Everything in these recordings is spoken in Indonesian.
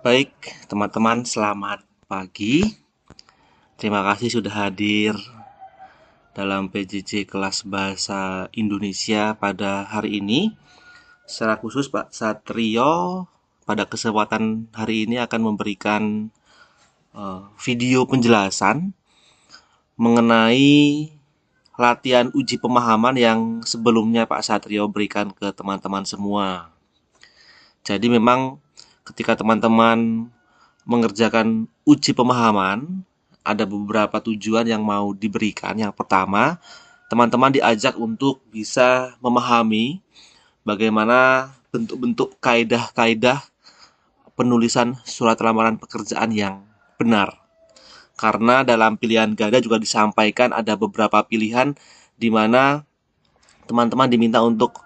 Baik, teman-teman, selamat pagi. Terima kasih sudah hadir dalam PJJ kelas Bahasa Indonesia pada hari ini. Secara khusus Pak Satrio pada kesempatan hari ini akan memberikan video penjelasan mengenai latihan uji pemahaman yang sebelumnya Pak Satrio berikan ke teman-teman semua. Jadi memang ketika teman-teman mengerjakan uji pemahaman, ada beberapa tujuan yang mau diberikan. Yang pertama, teman-teman diajak untuk bisa memahami bagaimana bentuk-bentuk kaidah-kaidah penulisan surat lamaran pekerjaan yang benar. Karena dalam pilihan ganda juga disampaikan ada beberapa pilihan di mana teman-teman diminta untuk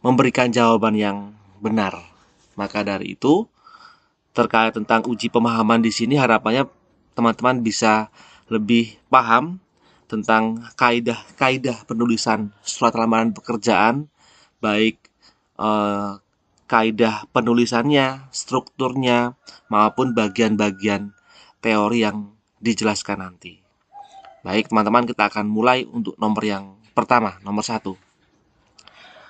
memberikan jawaban yang benar. Maka dari itu, terkait tentang uji pemahaman di sini harapannya teman-teman bisa lebih paham tentang kaidah-kaidah penulisan surat lamaran pekerjaan, baik kaidah penulisannya, strukturnya, maupun bagian-bagian teori yang dijelaskan nanti. Baik teman-teman, kita akan mulai untuk nomor yang pertama, nomor 1.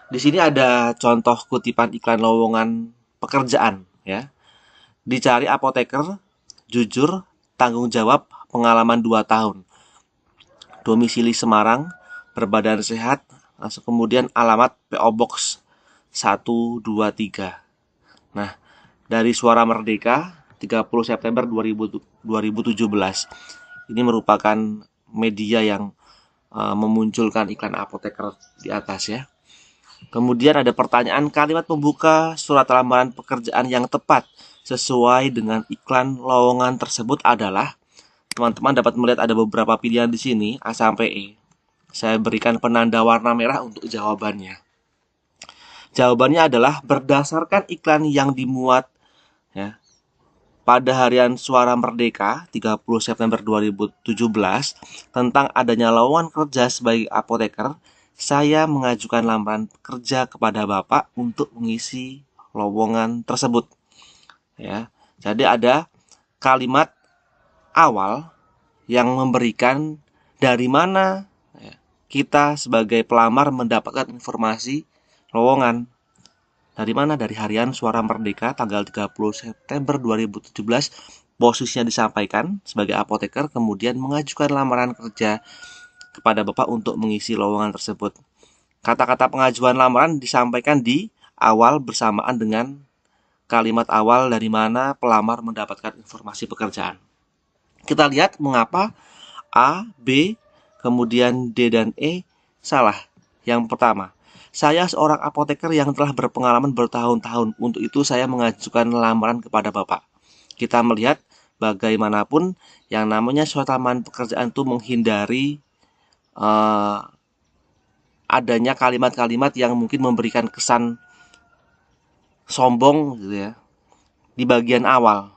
Di sini ada contoh kutipan iklan lowongan pekerjaan ya. Dicari apoteker, jujur, tanggung jawab, pengalaman 2 tahun. Domisili Semarang, berbadan sehat, kemudian alamat PO Box 123. Nah, dari Suara Merdeka 30 September 2017. Ini merupakan media yang memunculkan iklan apoteker di atas ya. Kemudian ada pertanyaan kalimat pembuka surat lamaran pekerjaan yang tepat sesuai dengan iklan lowongan tersebut adalah, teman-teman dapat melihat ada beberapa pilihan di sini A sampai E. Saya berikan penanda warna merah untuk jawabannya. Jawabannya adalah berdasarkan iklan yang dimuat ya, pada harian Suara Merdeka 30 September 2017 tentang adanya lowongan kerja sebagai apoteker, saya mengajukan lamaran kerja kepada Bapak untuk mengisi lowongan tersebut. Ya, jadi ada kalimat awal yang memberikan dari mana kita sebagai pelamar mendapatkan informasi lowongan. Dari mana? Dari harian Suara Merdeka tanggal 30 September 2017. Posisinya disampaikan sebagai apoteker, kemudian mengajukan lamaran kerja kepada Bapak untuk mengisi lowongan tersebut. Kata-kata pengajuan lamaran disampaikan di awal bersamaan dengan kalimat awal dari mana pelamar mendapatkan informasi pekerjaan. Kita lihat mengapa A, B, kemudian D dan E salah. Yang pertama, saya seorang apoteker yang telah berpengalaman bertahun-tahun. Untuk itu saya mengajukan lamaran kepada Bapak. Kita melihat bagaimanapun yang namanya surat lamaran pekerjaan itu menghindari adanya kalimat-kalimat yang mungkin memberikan kesan sombong gitu ya di bagian awal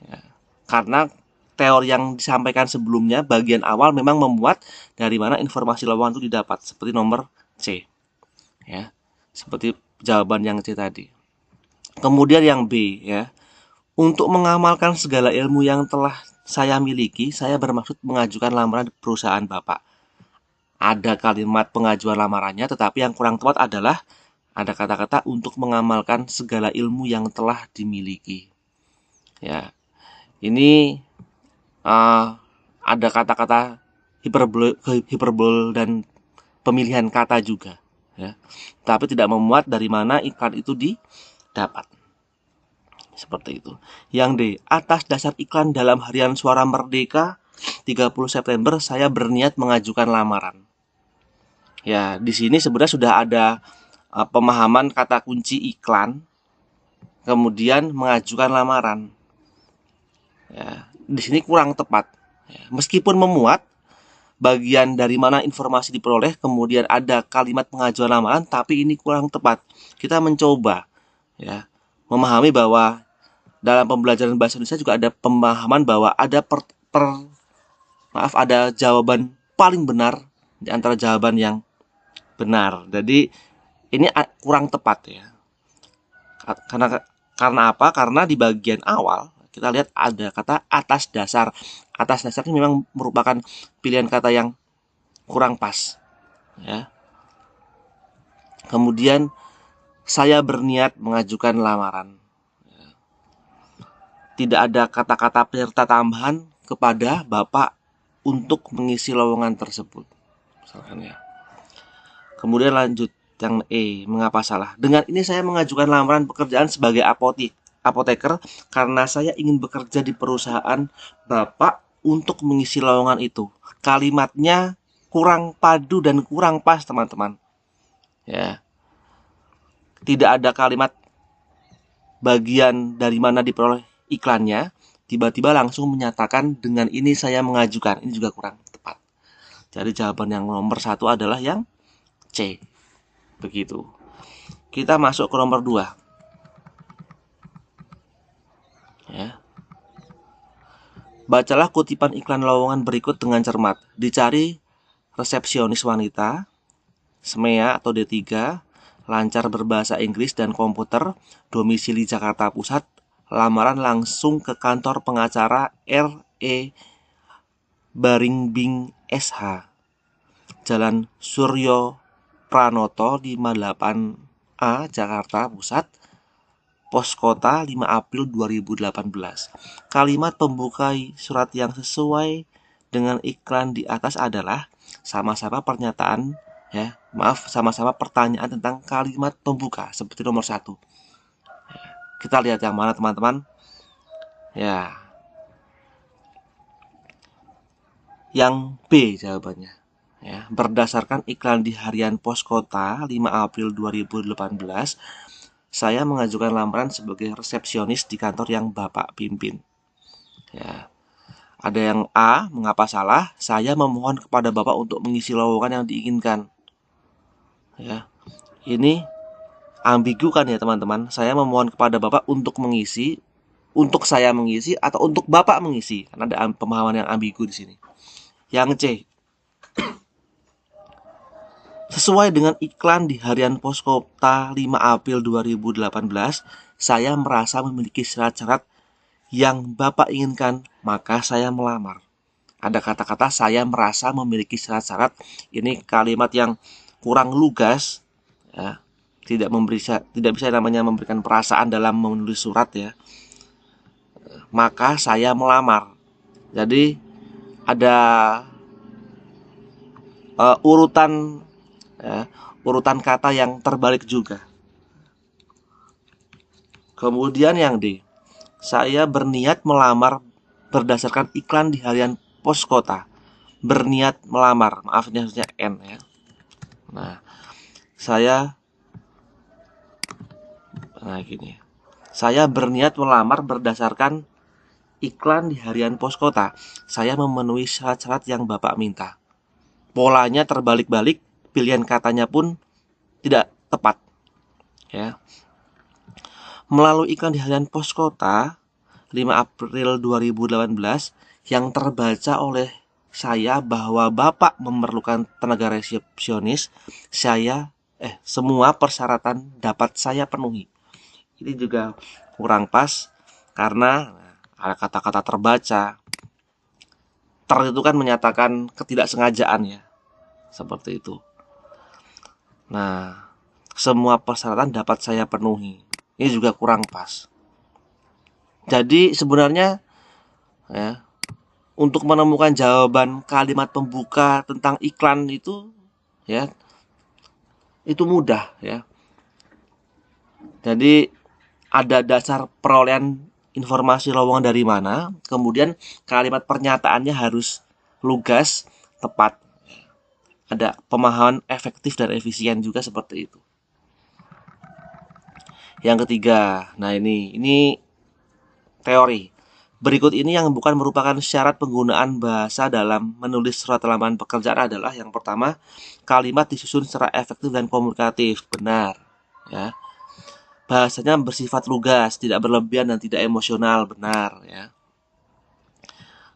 ya. Karena teori yang disampaikan sebelumnya bagian awal memang memuat dari mana informasi lowongan itu didapat, seperti nomor C ya, seperti jawaban yang C tadi. Kemudian yang B ya, untuk mengamalkan segala ilmu yang telah saya miliki, saya bermaksud mengajukan lamaran perusahaan Bapak. Ada kalimat pengajuan lamarannya, tetapi yang kurang tepat adalah ada kata-kata untuk mengamalkan segala ilmu yang telah dimiliki. Ya, ini ada kata-kata hiperbol dan pemilihan kata juga. Ya, tapi tidak memuat dari mana iklan itu didapat. Seperti itu. Yang D, atas dasar iklan dalam harian Suara Merdeka 30 September saya berniat mengajukan lamaran. Ya, di sini sebenarnya sudah ada pemahaman kata kunci iklan, kemudian mengajukan lamaran. Ya, di sini kurang tepat. Ya, meskipun memuat bagian dari mana informasi diperoleh, kemudian ada kalimat pengajuan lamaran, tapi ini kurang tepat. Kita mencoba ya memahami bahwa dalam pembelajaran bahasa Indonesia juga ada pemahaman bahwa ada ada jawaban paling benar di antara jawaban yang benar. Jadi ini kurang tepat ya. Karena karena apa? Karena di bagian awal kita lihat ada kata atas dasar. Atas dasar ini memang merupakan pilihan kata yang kurang pas, ya. Kemudian saya berniat mengajukan lamaran. Tidak ada kata-kata penyerta tambahan kepada Bapak untuk mengisi lowongan tersebut. Misalkan ya. Kemudian lanjut yang E, mengapa salah? Dengan ini saya mengajukan lamaran pekerjaan sebagai apoteker karena saya ingin bekerja di perusahaan Bapak untuk mengisi lowongan itu. Kalimatnya kurang padu dan kurang pas, teman-teman. Ya. Tidak ada kalimat bagian dari mana diperoleh iklannya, tiba-tiba langsung menyatakan dengan ini saya mengajukan. Ini juga kurang tepat. Jadi jawaban yang nomor 1 adalah yang C. Begitu. Kita masuk ke nomor 2. Ya. Bacalah kutipan iklan lowongan berikut dengan cermat. Dicari resepsionis wanita, SMEA atau D3, lancar berbahasa Inggris dan komputer, domisili Jakarta Pusat, lamaran langsung ke kantor pengacara R.E. Baringbing SH, Jalan Suryo Pranoto 58A, Jakarta Pusat, Pos Kota 5 April 2018. Kalimat pembuka surat yang sesuai dengan iklan di atas adalah sama-sama pernyataan, ya, sama-sama pertanyaan tentang kalimat pembuka seperti nomor 1. Kita lihat yang mana, teman-teman? Ya. Yang B jawabannya. Ya, berdasarkan iklan di harian Pos Kota 5 April 2018, saya mengajukan lamaran sebagai resepsionis di kantor yang Bapak pimpin. Ya. Ada yang A, mengapa salah? Saya memohon kepada Bapak untuk mengisi lowongan yang diinginkan. Ya. Ini ambigu kan ya, teman-teman? Saya memohon kepada Bapak untuk mengisi, untuk saya mengisi atau untuk Bapak mengisi. Karena ada pemahaman yang ambigu di sini. Yang C, sesuai dengan iklan di harian Pos Kota 5 April 2018, saya merasa memiliki syarat-syarat yang Bapak inginkan, maka saya melamar. Ada kata-kata saya merasa memiliki syarat-syarat. Ini kalimat yang kurang lugas, ya. Tidak bisa namanya memberikan perasaan dalam menulis surat, ya. Maka saya melamar. Jadi ada urutan, ya, urutan kata yang terbalik juga. Kemudian yang D, saya berniat melamar berdasarkan iklan di harian Pos Kota. Berniat melamar, maaf ini harusnya N, ya. Nah, gini. Saya berniat melamar berdasarkan iklan di harian Pos Kota. Saya memenuhi syarat-syarat yang Bapak minta. Polanya terbalik-balik, pilihan katanya pun tidak tepat, ya. Melalui iklan di harian Pos Kota 5 April 2018 yang terbaca oleh saya bahwa Bapak memerlukan tenaga resepsionis, semua persyaratan dapat saya penuhi. Ini juga kurang pas karena ada kata-kata terbaca. Itu kan menyatakan ketidaksengajaan, ya. Seperti itu. Nah, semua persyaratan dapat saya penuhi. Ini juga kurang pas. Jadi sebenarnya, ya, untuk menemukan jawaban kalimat pembuka tentang iklan itu, ya, itu mudah, ya. Jadi ada dasar perolehan informasi lowongan dari mana, kemudian kalimat pernyataannya harus lugas, tepat. Ada pemahaman efektif dan efisien juga seperti itu. Yang ketiga, nah ini teori. Berikut ini yang bukan merupakan syarat penggunaan bahasa dalam menulis surat lamaran pekerjaan adalah yang pertama, kalimat disusun secara efektif dan komunikatif. Benar, ya. Bahasanya bersifat lugas, tidak berlebihan dan tidak emosional. Benar, ya.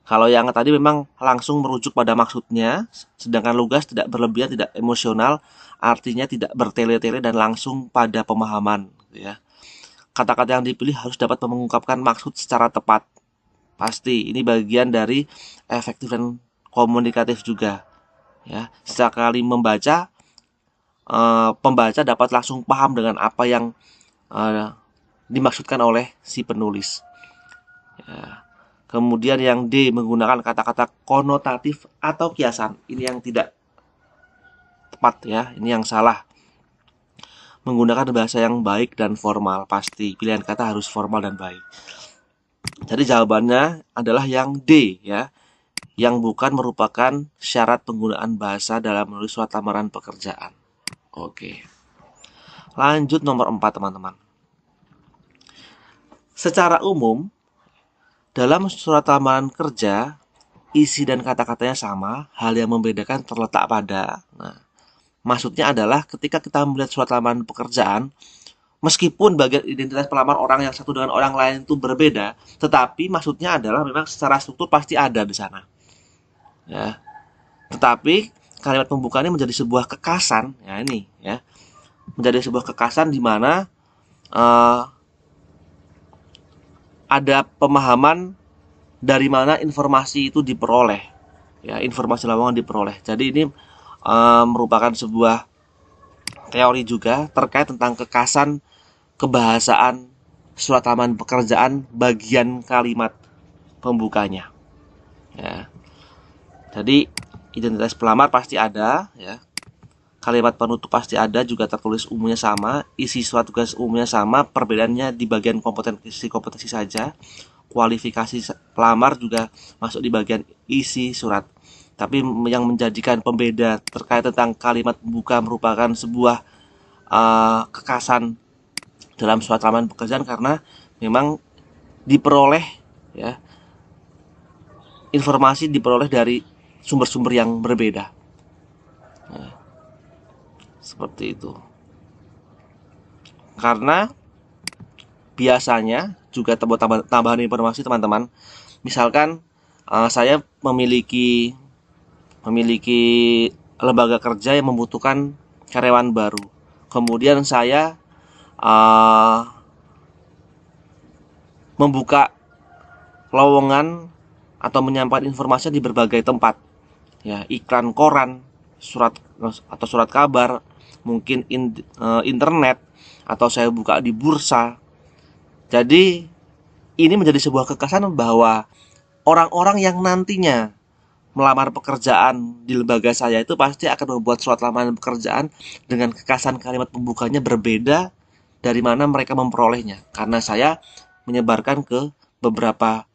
Kalau yang tadi memang langsung merujuk pada maksudnya, sedangkan lugas tidak berlebihan, tidak emosional, artinya tidak bertele-tele dan langsung pada pemahaman, ya. kata-kata yang dipilih harus dapat mengungkapkan maksud secara tepat. Pasti ini bagian dari efektif dan komunikatif juga. Ya, sekali membaca, pembaca dapat langsung paham dengan apa yang dimaksudkan oleh si penulis. Ya. Kemudian yang D, menggunakan kata-kata konotatif atau kiasan. Ini yang tidak tepat ya, ini yang salah. Menggunakan bahasa yang baik dan formal, pasti pilihan kata harus formal dan baik. Jadi jawabannya adalah yang D ya, yang bukan merupakan syarat penggunaan bahasa dalam menulis surat lamaran pekerjaan. Oke. Lanjut nomor 4 teman-teman. Secara umum, dalam surat lamaran kerja, isi dan kata-katanya sama, hal yang membedakan terletak pada. Maksudnya adalah ketika kita melihat surat lamaran pekerjaan, meskipun bagian identitas pelamar orang yang satu dengan orang lain itu berbeda, tetapi maksudnya adalah memang secara struktur pasti ada di sana. Ya. Tetapi kalimat pembuka ini menjadi sebuah kekasan, ya ini ya. Menjadi sebuah kekasan di mana ada pemahaman dari mana informasi itu diperoleh. Ya, informasi lowongan diperoleh. Jadi ini merupakan sebuah teori juga terkait tentang kekasan kebahasaan surat lamaran pekerjaan bagian kalimat pembukanya. Ya. Jadi identitas pelamar pasti ada, ya. Kalimat penutup pasti ada, juga tertulis umumnya sama, isi surat tugas umumnya sama, perbedaannya di bagian kompetensi saja. Kualifikasi pelamar juga masuk di bagian isi surat. Tapi yang menjadikan pembeda terkait tentang kalimat pembuka merupakan sebuah kekasan dalam surat lamaran pekerjaan karena memang diperoleh ya, informasi diperoleh dari sumber-sumber yang berbeda. Nah, seperti itu. Karena biasanya juga tambahan informasi teman-teman. Misalkan saya memiliki lembaga kerja yang membutuhkan karyawan baru. Kemudian saya membuka lowongan atau menyampaikan informasi di berbagai tempat. Ya, iklan koran, surat atau surat kabar, mungkin internet, atau saya buka di bursa. Jadi ini menjadi sebuah kekasan bahwa orang-orang yang nantinya melamar pekerjaan di lembaga saya itu pasti akan membuat surat lamaran pekerjaan dengan kekasan kalimat pembukanya berbeda dari mana mereka memperolehnya. Karena saya menyebarkan ke beberapa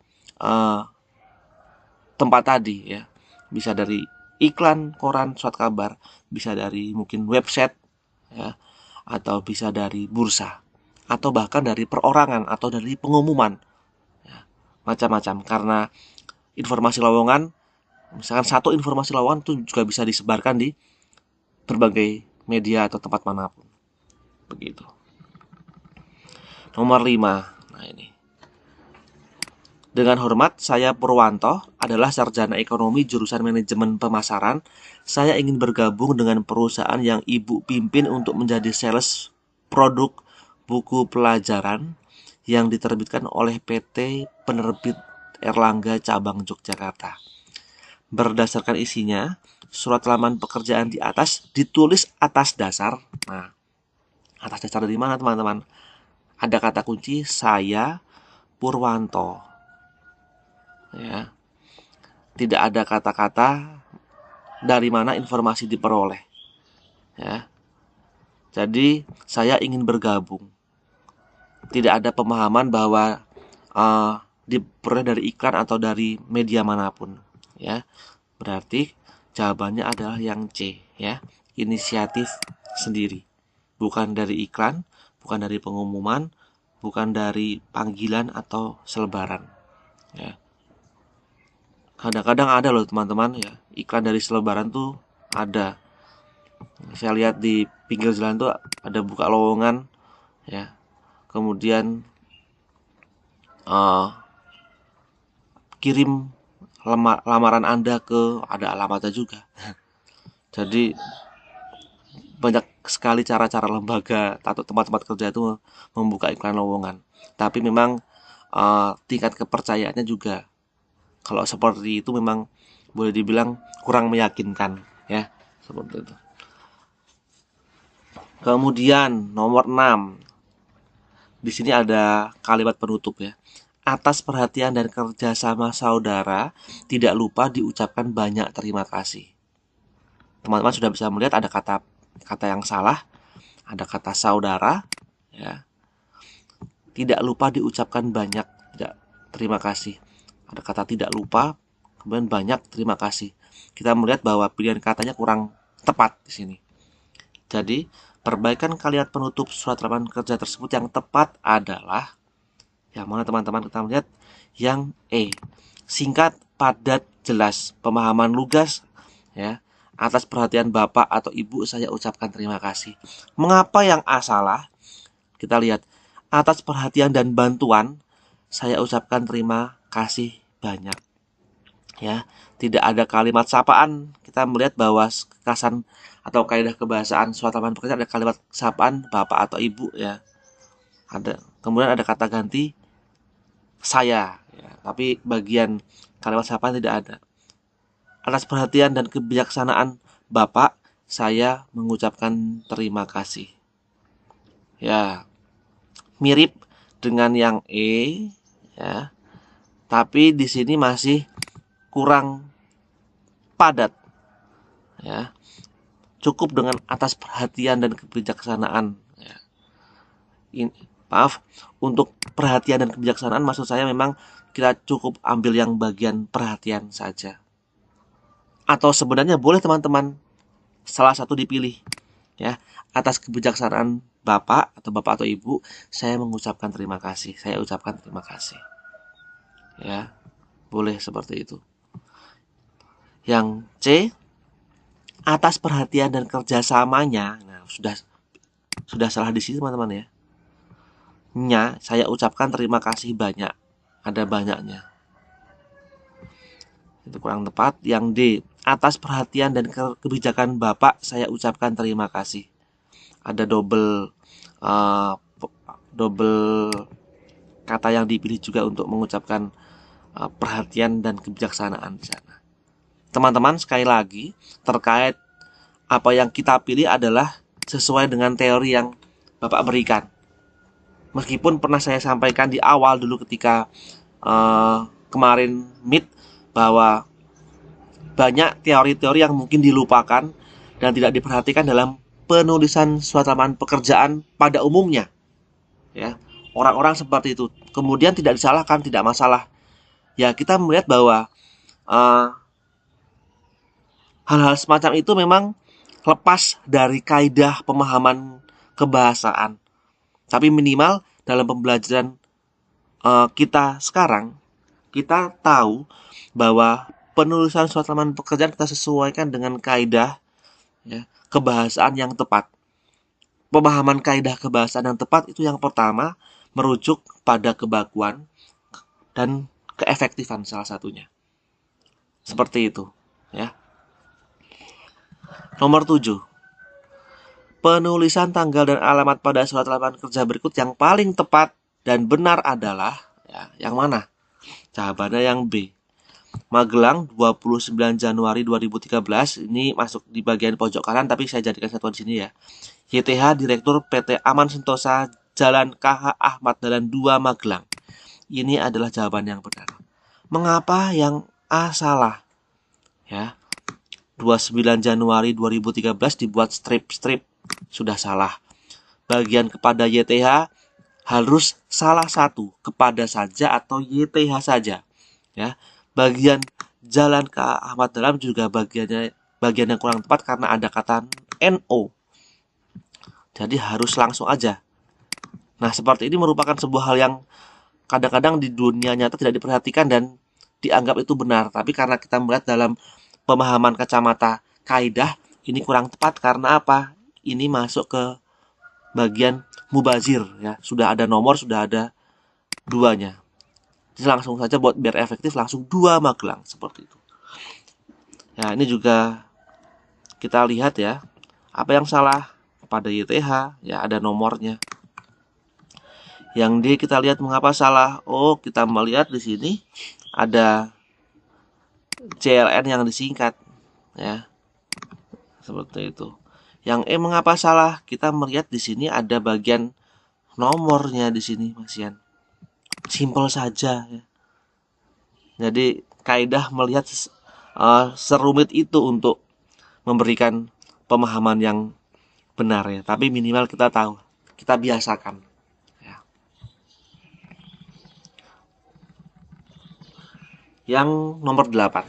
tempat tadi ya. Bisa dari iklan, koran, surat kabar, bisa dari mungkin website ya, atau bisa dari bursa, atau bahkan dari perorangan atau dari pengumuman ya, macam-macam. Karena informasi lowongan, misalkan satu informasi lowongan itu juga bisa disebarkan di berbagai media atau tempat manapun. Begitu. Nomor 5. Nah ini. Dengan hormat, saya Purwanto, adalah sarjana ekonomi jurusan manajemen pemasaran. Saya ingin bergabung dengan perusahaan yang Ibu pimpin untuk menjadi sales produk buku pelajaran yang diterbitkan oleh PT Penerbit Erlangga Cabang Yogyakarta. Berdasarkan isinya, surat lamaran pekerjaan di atas ditulis atas dasar. Nah, atas dasar dari mana teman-teman? Ada kata kunci saya Purwanto. Ya. Tidak ada kata-kata dari mana informasi diperoleh. Ya. Jadi saya ingin bergabung. Tidak ada pemahaman bahwa diperoleh dari iklan atau dari media manapun. Ya. Berarti jawabannya adalah yang C, ya. Inisiatif sendiri. Bukan dari iklan, bukan dari pengumuman, bukan dari panggilan atau selebaran. Ya. Kadang-kadang ada loh teman-teman ya, iklan dari selebaran tuh ada. Saya lihat di pinggir jalan tuh ada buka lowongan ya. Kemudian kirim lamaran Anda ke, ada alamatnya juga. Jadi banyak sekali cara-cara lembaga atau tempat-tempat kerja itu membuka iklan lowongan. Tapi memang tingkat kepercayaannya juga kalau seperti itu memang boleh dibilang kurang meyakinkan ya, seperti itu. Kemudian nomor 6. Di sini ada kalimat penutup ya. Atas perhatian dan kerjasama saudara, tidak lupa diucapkan banyak terima kasih. Teman-teman sudah bisa melihat ada kata yang salah, ada kata saudara, ya. Tidak lupa diucapkan banyak terima kasih. Ada kata tidak lupa, kemudian banyak terima kasih. Kita melihat bahwa pilihan katanya kurang tepat di sini. Jadi, perbaikan kalimat penutup surat lamaran kerja tersebut yang tepat adalah yang mana teman-teman? Kita melihat yang E. Singkat, padat, jelas. Pemahaman lugas ya. Atas perhatian Bapak atau Ibu saya ucapkan terima kasih. Mengapa yang A salah? Kita lihat. Atas perhatian dan bantuan saya ucapkan terima kasih banyak. Ya, tidak ada kalimat sapaan. Kita melihat bahwa kekasan atau kaidah kebahasaan surat lamaran pekerjaan ada kalimat sapaan Bapak atau Ibu ya. Kemudian ada kata ganti saya ya, tapi bagian kalimat sapaan tidak ada. Atas perhatian dan kebijaksanaan Bapak, saya mengucapkan terima kasih. Ya, mirip dengan yang E ya. Tapi di sini masih kurang padat. Ya. Cukup dengan atas perhatian dan kebijaksanaan ya. Maaf, untuk perhatian dan kebijaksanaan maksud saya memang kita cukup ambil yang bagian perhatian saja. Atau sebenarnya boleh teman-teman salah satu dipilih ya. Atas kebijaksanaan Bapak atau Ibu, saya mengucapkan terima kasih. Saya ucapkan terima kasih. Ya. Boleh seperti itu. Yang C, atas perhatian dan kerjasamanya. Nah, sudah salah di sini teman-teman ya. Nya, saya ucapkan terima kasih banyak. Ada banyaknya. Itu kurang tepat. Yang D, atas perhatian dan kebijakan Bapak saya ucapkan terima kasih. Ada double kata yang dipilih juga untuk mengucapkan perhatian dan kebijaksanaan di sana. Teman-teman, sekali lagi terkait apa yang kita pilih adalah sesuai dengan teori yang Bapak berikan. Meskipun pernah saya sampaikan di awal dulu ketika kemarin meet bahwa banyak teori-teori yang mungkin dilupakan dan tidak diperhatikan dalam penulisan surat lamaran pekerjaan pada umumnya. Ya, orang-orang seperti itu. Kemudian tidak disalahkan, tidak masalah. Ya, kita melihat bahwa hal-hal semacam itu memang lepas dari kaidah pemahaman kebahasaan. Tapi minimal dalam pembelajaran kita sekarang, kita tahu bahwa penulisan surat lamaran pekerjaan kita sesuaikan dengan kaidah ya, kebahasaan yang tepat. Pemahaman kaidah kebahasaan yang tepat itu yang pertama merujuk pada kebakuan dan keefektifan salah satunya. Seperti itu, ya. Nomor 7. Penulisan tanggal dan alamat pada surat lamaran kerja berikut yang paling tepat dan benar adalah ya, yang mana? Jawabannya yang B. Magelang 29 Januari 2013. Ini masuk di bagian pojok kanan tapi saya jadikan satuan di sini ya. YTH Direktur PT Aman Sentosa Jalan KH Ahmad Dahlan 2 Magelang. Ini adalah jawaban yang benar. Mengapa yang A salah? Ya. 29 Januari 2013 dibuat strip-strip. Sudah salah. Bagian kepada YTH harus salah satu, kepada saja atau YTH saja. Ya. Bagian Jalan ke Ahmad Dahlan juga bagian yang kurang tepat karena ada kata NO. Jadi harus langsung aja. Nah, seperti ini merupakan sebuah hal yang kadang-kadang di dunia nyata tidak diperhatikan dan dianggap itu benar. Tapi karena kita melihat dalam pemahaman kacamata kaidah, ini kurang tepat karena apa? Ini masuk ke bagian mubazir ya. Sudah ada nomor, sudah ada duanya. Jadi langsung saja buat biar efektif langsung 2 Magelang seperti itu. Ya, ini juga kita lihat ya. Apa yang salah? Pada YTH, ya ada nomornya. Yang D kita lihat mengapa salah. Oh, kita melihat di sini ada CLN yang disingkat, ya. Seperti itu. Yang E mengapa salah? Kita melihat di sini ada bagian nomornya di sini, Mas Yan. Simpel saja, ya. Jadi kaidah melihat serumit itu untuk memberikan pemahaman yang benar, ya. Tapi minimal kita tahu, kita biasakan, ya. Yang nomor 8,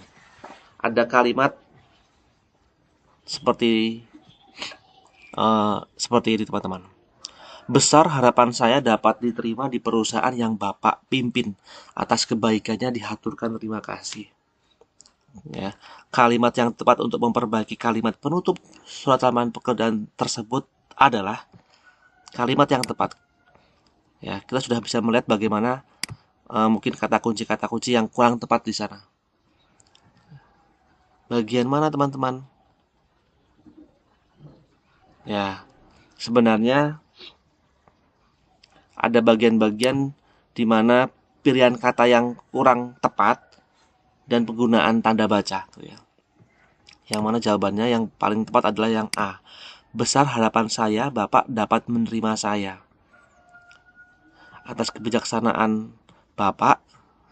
ada kalimat seperti ini, teman-teman. Besar harapan saya dapat diterima di perusahaan yang Bapak pimpin. Atas kebaikannya dihaturkan terima kasih. Ya, kalimat yang tepat untuk memperbaiki kalimat penutup surat lamaran pekerjaan tersebut adalah kalimat yang tepat. Ya, kita sudah bisa melihat bagaimana mungkin kata kunci yang kurang tepat di sana. Bagian mana, teman-teman? Ya, sebenarnya ada bagian-bagian di mana pilihan kata yang kurang tepat dan penggunaan tanda baca, ya. Yang mana jawabannya yang paling tepat adalah yang A. Besar harapan saya Bapak dapat menerima saya. Atas kebijaksanaan Bapak,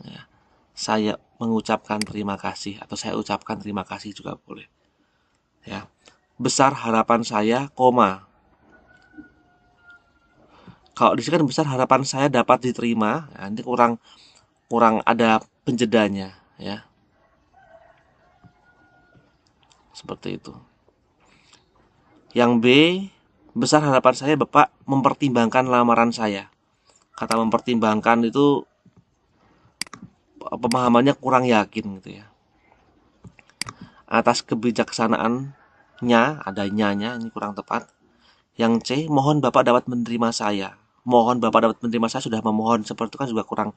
ya, saya mengucapkan terima kasih, atau saya ucapkan terima kasih juga boleh. Ya, besar harapan saya, koma. Kalau di sini kan besar harapan saya dapat diterima, ya, ini kurang ada penjedanya, ya. Seperti itu. Yang B, besar harapan saya Bapak mempertimbangkan lamaran saya. Kata mempertimbangkan itu pemahamannya kurang yakin, gitu ya. Atas kebijaksanaannya, ada nyanya, ini kurang tepat. Yang C, mohon Bapak dapat menerima saya. Mohon Bapak dapat menerima saya, sudah memohon seperti itu kan juga kurang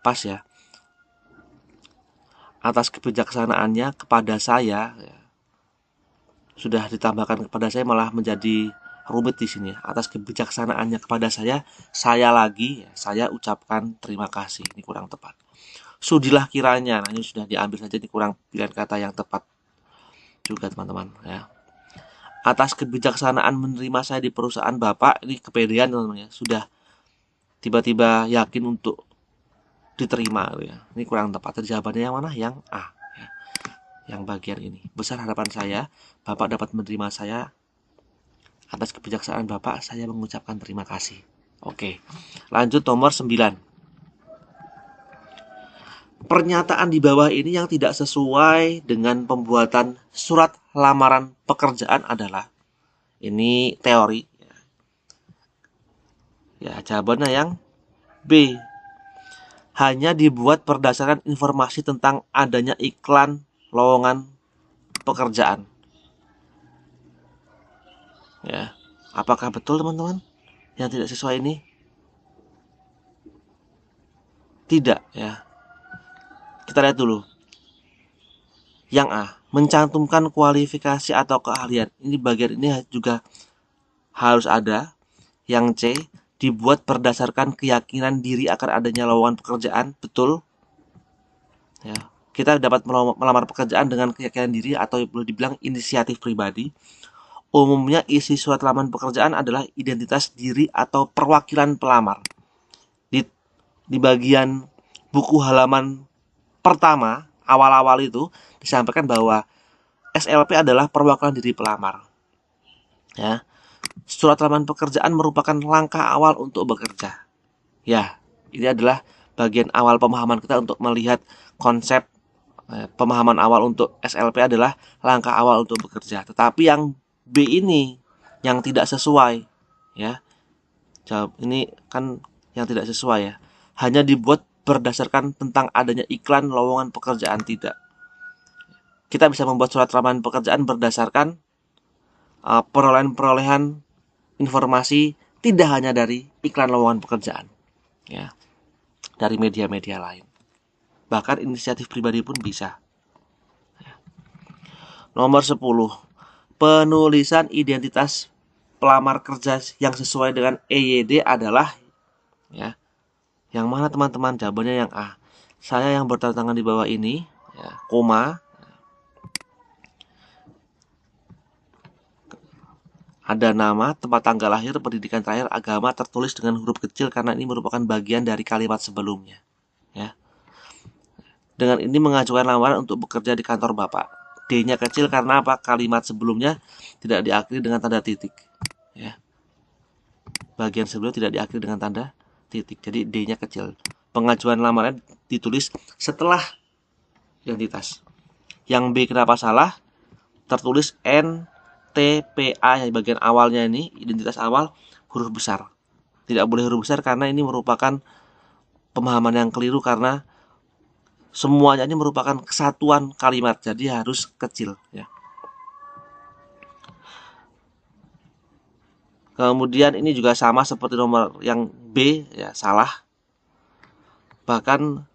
pas, ya. Atas kebijaksanaannya kepada saya, ya, sudah ditambahkan kepada saya malah menjadi rumit di sini. Atas kebijaksanaannya kepada saya lagi, ya, saya ucapkan terima kasih. Ini kurang tepat. Sudilah kiranya, nah ini sudah diambil saja, ini kurang pilihan kata yang tepat juga, teman-teman, ya. Atas kebijaksanaan menerima saya di perusahaan Bapak, ini kepedean, teman-teman, ya. Sudah tiba-tiba yakin untuk diterima, ya. Ini kurang tepat. Jawabannya yang mana? Yang A, ya. Yang bagian ini. Besar harapan saya Bapak dapat menerima saya. Atas kebijaksanaan Bapak, saya mengucapkan terima kasih. Oke, lanjut nomor 9. Pernyataan di bawah ini yang tidak sesuai dengan pembuatan surat lamaran pekerjaan adalah, ini teori, ya, jawabannya yang B. Hanya dibuat berdasarkan informasi tentang adanya iklan lowongan pekerjaan. Ya, apakah betul, teman-teman, yang tidak sesuai ini? Tidak, ya. Kita lihat dulu. Yang A, mencantumkan kualifikasi atau keahlian. Ini bagian ini juga harus ada. Yang C, dibuat berdasarkan keyakinan diri akan adanya lowongan pekerjaan. Betul, ya. Kita dapat melamar pekerjaan dengan keyakinan diri atau boleh dibilang inisiatif pribadi. Umumnya isi surat lamaran pekerjaan adalah identitas diri atau perwakilan pelamar. Di bagian buku halaman pertama, awal-awal itu disampaikan bahwa SLP adalah perwakilan diri pelamar. Ya. Surat lamaran pekerjaan merupakan langkah awal untuk bekerja. Ya, ini adalah bagian awal pemahaman kita untuk melihat konsep pemahaman awal untuk SLP adalah langkah awal untuk bekerja. Tetapi yang B ini yang tidak sesuai, ya. Jawab ini kan yang tidak sesuai, ya. Hanya dibuat berdasarkan tentang adanya iklan lowongan pekerjaan, tidak. Kita bisa membuat surat lamaran pekerjaan berdasarkan perolehan informasi tidak hanya dari iklan lowongan pekerjaan, ya, dari media-media lain. Bahkan inisiatif pribadi pun bisa. Nomor 10. Penulisan identitas pelamar kerja yang sesuai dengan EYD adalah, ya, yang mana teman-teman? Jawabannya yang A. Saya yang bertanda tangan di bawah ini, ya, koma, ada nama, tempat tanggal lahir, pendidikan terakhir, agama tertulis dengan huruf kecil karena ini merupakan bagian dari kalimat sebelumnya. Ya. Dengan ini mengajukan lamaran untuk bekerja di kantor Bapak. D-nya kecil karena apa? Kalimat sebelumnya tidak diakhiri dengan tanda titik. Ya. Bagian sebelumnya tidak diakhiri dengan tanda titik. Jadi D-nya kecil. Pengajuan lamaran ditulis setelah identitas. Yang B kenapa salah? Tertulis NTPA yang bagian awalnya ini, identitas awal, huruf besar. Tidak boleh huruf besar karena ini merupakan pemahaman yang keliru karena semuanya ini merupakan kesatuan kalimat, jadi harus kecil, ya. Kemudian ini juga sama seperti nomor yang B, ya, salah. Bahkan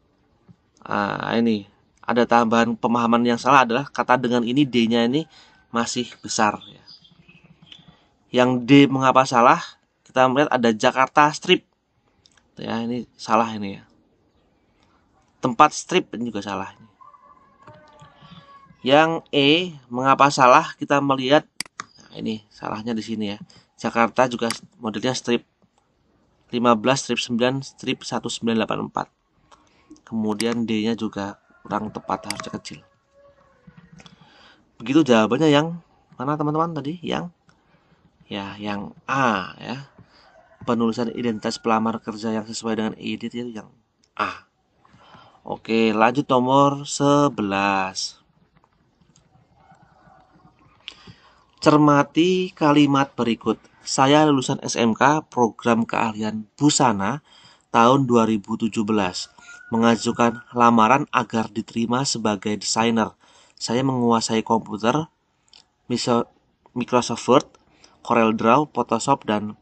ini ada tambahan pemahaman yang salah adalah kata dengan ini D-nya ini masih besar, ya. Yang D mengapa salah? Kita melihat ada Jakarta Strip, ya, ini salah ini, ya. Tempat strip juga salah. Yang E mengapa salah? Kita melihat, nah, ini salahnya di sini, ya. Jakarta juga modelnya strip 15, strip 9, strip 1984. Kemudian D-nya juga kurang tepat, harusnya kecil. Begitu jawabannya yang mana teman-teman tadi? Yang A, ya. Penulisan identitas pelamar kerja yang sesuai dengan EYD itu yang A. Oke, lanjut nomor 11. Cermati kalimat berikut. Saya lulusan SMK program keahlian busana tahun 2017. Mengajukan lamaran agar diterima sebagai desainer. Saya menguasai komputer, Microsoft Word, CorelDRAW, Photoshop, dan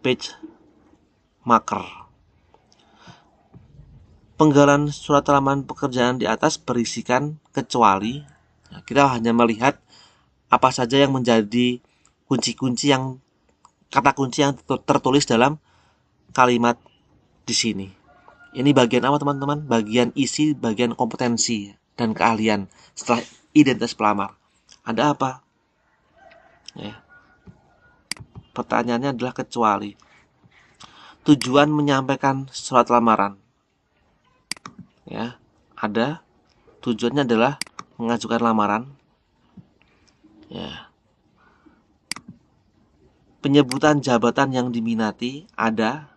PageMaker. Penggalan surat lamaran pekerjaan di atas berisikan kecuali, nah, kita hanya melihat apa saja yang menjadi kunci-kunci yang kata kunci yang tertulis dalam kalimat di sini. Ini bagian apa teman-teman? Bagian isi, bagian kompetensi dan keahlian setelah identitas pelamar. Ada apa? Ya. Pertanyaannya adalah kecuali. Tujuan menyampaikan surat lamaran. Ya, ada. Tujuannya adalah mengajukan lamaran. Ya. Penyebutan jabatan yang diminati ada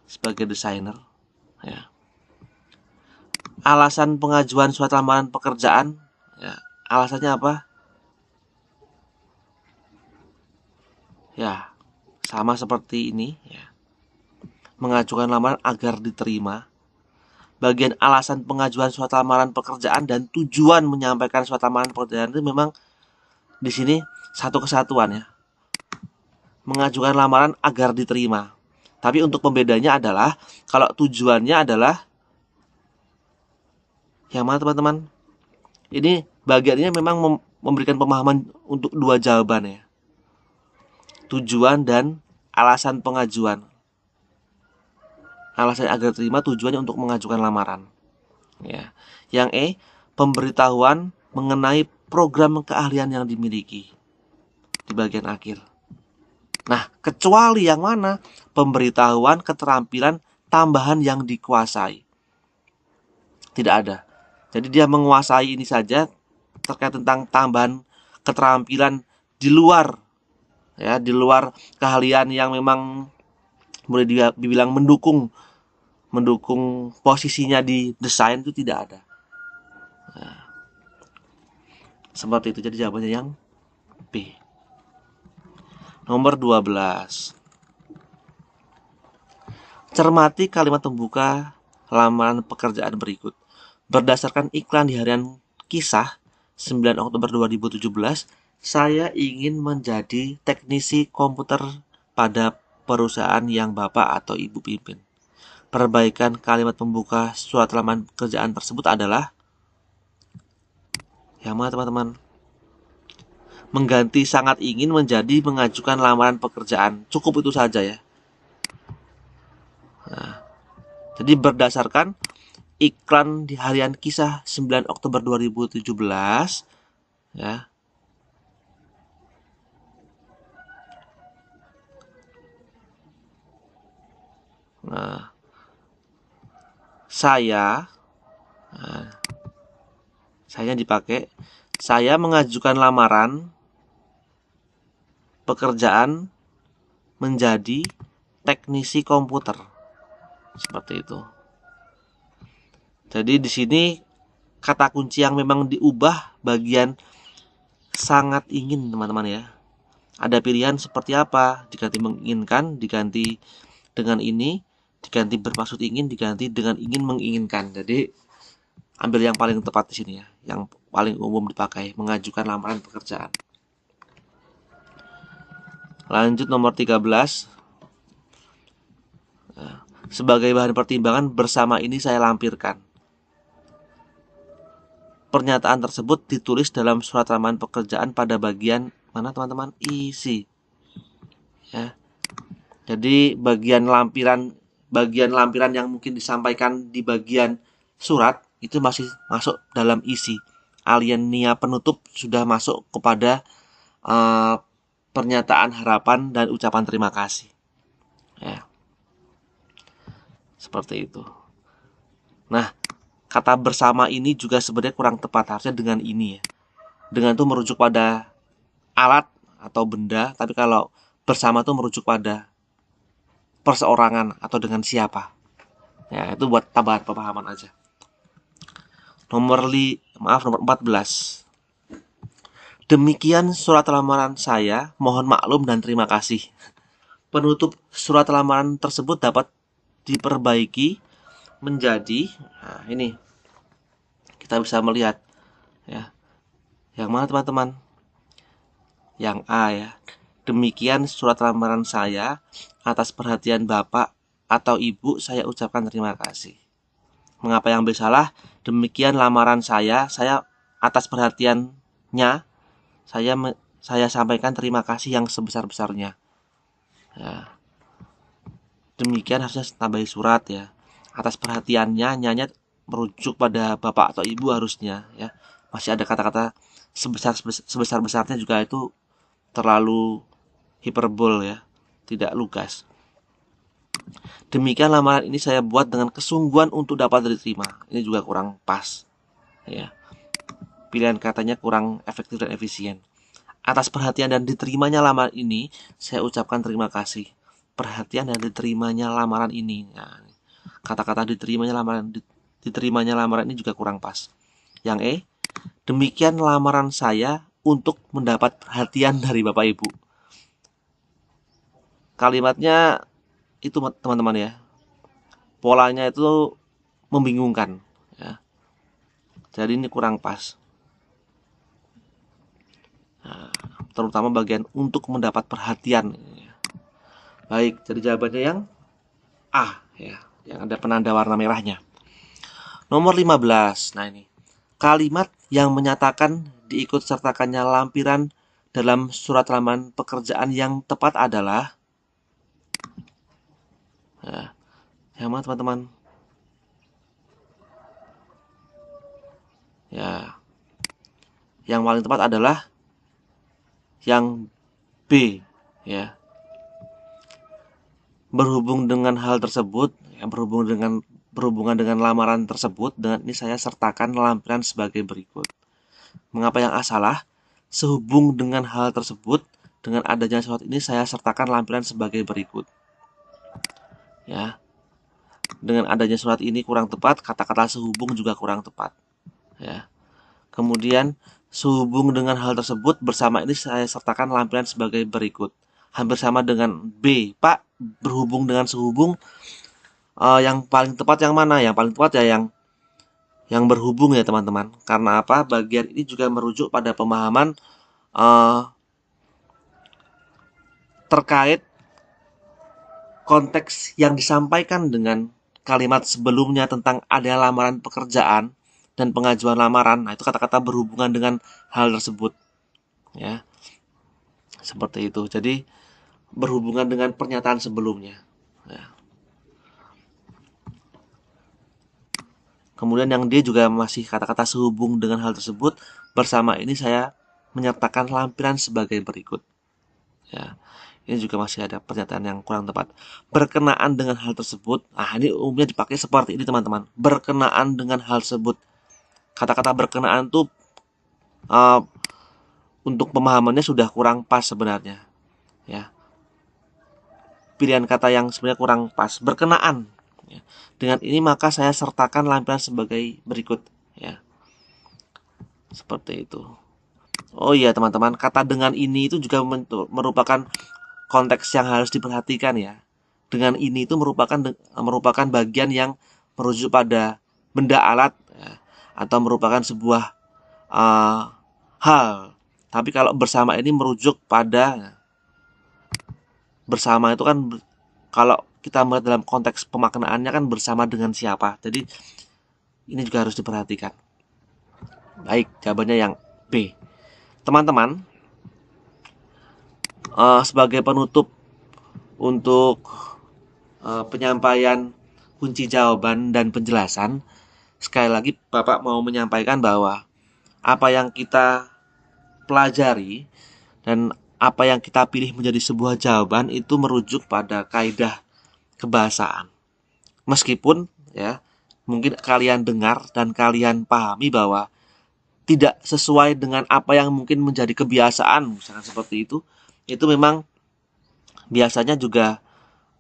sebagai desainer. Ya. Alasan pengajuan surat lamaran pekerjaan, ya, alasannya apa? Ya, sama seperti ini, ya. Mengajukan lamaran agar diterima. Bagian alasan pengajuan surat lamaran pekerjaan dan tujuan menyampaikan surat lamaran pekerjaan itu memang di sini satu kesatuan, ya. Mengajukan lamaran agar diterima. Tapi untuk pembedanya adalah kalau tujuannya adalah yang mana teman-teman? Ini bagiannya memang memberikan pemahaman untuk dua jawaban, ya. Tujuan dan alasan pengajuan. Alasan agar terima, tujuannya untuk mengajukan lamaran. Ya. Yang E, pemberitahuan mengenai program keahlian yang dimiliki di bagian akhir. Nah, kecuali yang mana? Pemberitahuan keterampilan tambahan yang dikuasai. Tidak ada. Jadi dia menguasai ini saja terkait tentang tambahan keterampilan di luar, ya, di luar keahlian yang memang boleh dibilang mendukung posisinya di desain itu tidak ada. Nah, seperti itu. Jadi jawabannya yang B. Nomor 12. Cermati kalimat pembuka lamaran pekerjaan berikut. Berdasarkan iklan di harian Kisah 9 Oktober 2017, saya ingin menjadi teknisi komputer pada perusahaan yang Bapak atau Ibu pimpin. Perbaikan kalimat pembuka surat lamaran pekerjaan tersebut adalah yang mana teman-teman? mengganti sangat ingin menjadi mengajukan lamaran pekerjaan. Cukup itu saja ya. Jadi berdasarkan iklan di harian kisah 9 Oktober 2017 ya. Nah, saya dipakai. Saya mengajukan lamaran pekerjaan menjadi teknisi komputer. Seperti itu. Jadi di sini kata kunci yang memang diubah bagian sangat ingin, teman-teman ya. Ada pilihan seperti apa? Diganti menginginkan, diganti dengan ini, diganti bermaksud ingin, diganti dengan ingin menginginkan. Jadi ambil yang paling tepat di sini ya, yang paling umum dipakai, mengajukan lamaran pekerjaan. Lanjut nomor 13. Sebagai bahan pertimbangan bersama ini saya lampirkan. Pernyataan tersebut ditulis dalam surat lamaran pekerjaan pada bagian mana teman-teman? Isi. Ya. Jadi bagian lampiran yang mungkin disampaikan di bagian surat itu masih masuk dalam isi. Alinea penutup sudah masuk kepada pernyataan harapan dan ucapan terima kasih. Ya. Seperti itu. Nah, kata bersama ini juga sebenarnya kurang tepat, harusnya dengan ini ya. Dengan itu merujuk pada alat atau benda, tapi kalau bersama itu merujuk pada perseorangan atau dengan siapa. Ya, itu buat tambahan pemahaman aja. Nomor 14. Demikian surat lamaran saya, mohon maklum dan terima kasih. Penutup surat lamaran tersebut dapat diperbaiki menjadi, nah ini kita bisa melihat ya. Yang mana teman-teman? Yang A ya. Demikian surat lamaran saya, atas perhatian Bapak atau Ibu saya ucapkan terima kasih. Mengapa yang B salah? Demikian lamaran saya atas perhatiannya saya sampaikan terima kasih yang sebesar-besarnya. Ya. Demikian harusnya tambahi surat ya. Atas perhatiannya, nyanya merujuk pada Bapak atau Ibu harusnya ya. Masih ada kata-kata sebesar-besarnya juga itu terlalu hiperbol ya, tidak lugas. Demikian lamaran ini saya buat dengan kesungguhan untuk dapat diterima. Ini juga kurang pas ya. Pilihan katanya kurang efektif dan efisien. Atas perhatian dan diterimanya lamaran ini saya ucapkan terima kasih. Perhatian dan diterimanya lamaran ini. Nah, kata-kata diterimanya lamaran ini juga kurang pas. Yang E, demikian lamaran saya untuk mendapat perhatian dari Bapak Ibu. Kalimatnya itu teman-teman ya, polanya itu membingungkan ya. Jadi ini kurang pas. Nah, terutama bagian untuk mendapat perhatian. Baik, jadi jawabannya yang A ya, yang ada penanda warna merahnya. Nomor 15. Nah ini, kalimat yang menyatakan diikut sertakannya lampiran dalam surat lamaran pekerjaan yang tepat adalah ya, yang mana teman-teman? Ya, yang paling tepat adalah yang B ya. Berhubung dengan hal tersebut, yang berhubungan dengan lamaran tersebut, dengan ini saya sertakan lampiran sebagai berikut. Mengapa yang A salah? Sehubung dengan hal tersebut, dengan adanya surat ini saya sertakan lampiran sebagai berikut. Ya. Dengan adanya surat ini kurang tepat, kata-kata sehubung juga kurang tepat. Ya. Kemudian sehubung dengan hal tersebut, bersama ini saya sertakan lampiran sebagai berikut. Hampir sama dengan B. Pak, berhubung dengan sehubung, yang paling tepat yang mana? Yang paling tepat ya yang berhubung ya teman-teman. Karena apa? Bagian ini juga merujuk pada pemahaman terkait konteks yang disampaikan dengan kalimat sebelumnya tentang ada lamaran pekerjaan dan pengajuan lamaran. Nah, itu kata-kata berhubungan dengan hal tersebut. Ya. Seperti itu. Jadi berhubungan dengan pernyataan sebelumnya. Ya. Kemudian yang D juga masih kata-kata sehubung dengan hal tersebut. Bersama ini saya menyertakan lampiran sebagai berikut. Ya. Ini juga masih ada pernyataan yang kurang tepat. Berkenaan dengan hal tersebut. Nah, ini umumnya dipakai seperti ini, teman-teman. Berkenaan dengan hal tersebut. Kata-kata berkenaan tuh untuk pemahamannya sudah kurang pas sebenarnya. Ya. Pilihan kata yang sebenarnya kurang pas. Berkenaan. Ya. Dengan ini maka saya sertakan lampiran sebagai berikut. Ya. Seperti itu. Oh iya teman-teman, kata dengan ini itu juga merupakan konteks yang harus diperhatikan ya. Dengan ini itu merupakan bagian yang merujuk pada benda alat ya, atau merupakan sebuah hal. Tapi kalau bersama ini merujuk pada bersama itu kan kalau kita melihat dalam konteks pemaknaannya kan bersama dengan siapa. Jadi ini juga harus diperhatikan. Baik, jawabannya yang B. Teman-teman, sebagai penutup untuk penyampaian kunci jawaban dan penjelasan, sekali lagi Bapak mau menyampaikan bahwa apa yang kita pelajari dan apa yang kita pilih menjadi sebuah jawaban itu merujuk pada kaidah kebahasaan. Meskipun ya, mungkin kalian dengar dan kalian pahami bahwa tidak sesuai dengan apa yang mungkin menjadi kebiasaan, misalkan seperti itu memang biasanya juga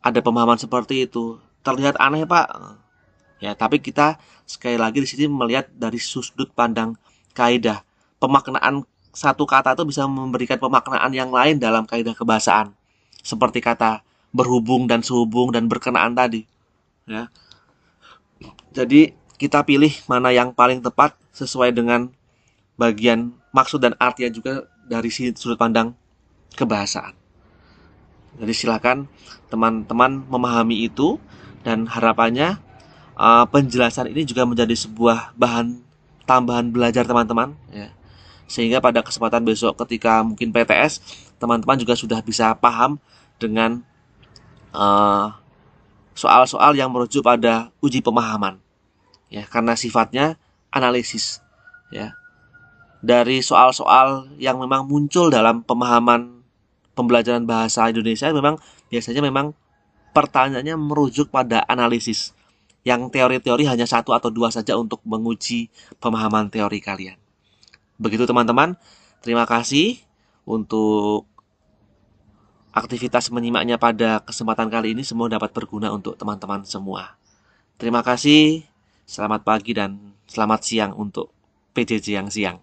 ada pemahaman seperti itu. Terlihat aneh, Pak. Ya, tapi kita sekali lagi di sini melihat dari sudut pandang kaidah. Pemaknaan satu kata itu bisa memberikan pemaknaan yang lain dalam kaidah kebahasaan. Seperti kata berhubung dan sehubung dan berkenaan tadi. Ya. Jadi kita pilih mana yang paling tepat sesuai dengan bagian maksud dan artinya juga dari sudut pandang kebahasaan. Jadi silakan teman-teman memahami itu dan harapannya penjelasan ini juga menjadi sebuah bahan tambahan belajar teman-teman ya. Sehingga pada kesempatan besok ketika mungkin PTS teman-teman juga sudah bisa paham dengan soal-soal yang merujuk pada uji pemahaman ya, karena sifatnya analisis ya. Dari soal-soal yang memang muncul dalam pemahaman pembelajaran bahasa Indonesia memang biasanya memang pertanyaannya merujuk pada analisis. Yang teori-teori hanya satu atau dua saja untuk menguji pemahaman teori kalian. Begitu teman-teman. Terima kasih untuk aktivitas menyimaknya pada kesempatan kali ini. Semoga dapat berguna untuk teman-teman semua. Terima kasih. Selamat pagi dan selamat siang untuk PJJ yang siang.